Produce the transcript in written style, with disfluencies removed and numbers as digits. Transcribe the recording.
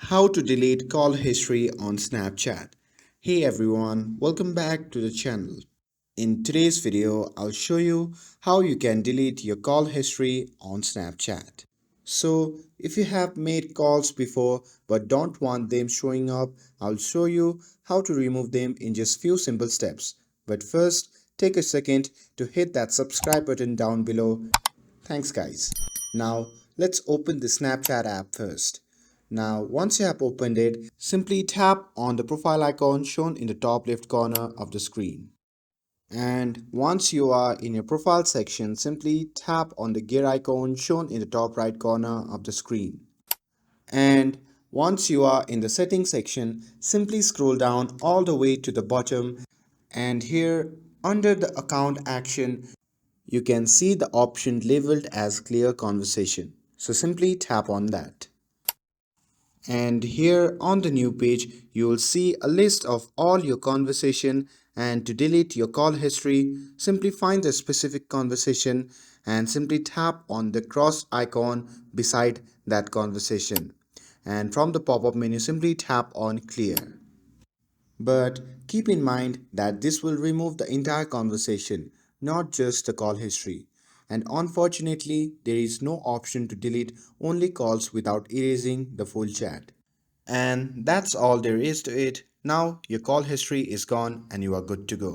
How to delete call history on Snapchat. Hey everyone, welcome back to the channel. In today's video, I'll show you how you can delete your call history on Snapchat. So, if you have made calls before but don't want them showing up, I'll show you how to remove them in just few simple steps. But first, take a second to hit that subscribe button down below. Thanks guys. Now, let's open the Snapchat app first. Now, once you have opened it, simply tap on the profile icon shown in the top left corner of the screen. And once you are in your profile section, simply tap on the gear icon shown in the top right corner of the screen. And once you are in the settings section, simply scroll down all the way to the bottom, and here under the account action, you can see the option labeled as clear conversation. So simply tap on that. And here on the new page, you will see a list of all your conversation, and to delete your call history, simply find the specific conversation and simply tap on the cross icon beside that conversation. And from the pop-up menu, simply tap on clear. But keep in mind that this will remove the entire conversation, not just the call history. And unfortunately, there is no option to delete only calls without erasing the full chat. And that's all there is to it. Now your call history is gone and you are good to go.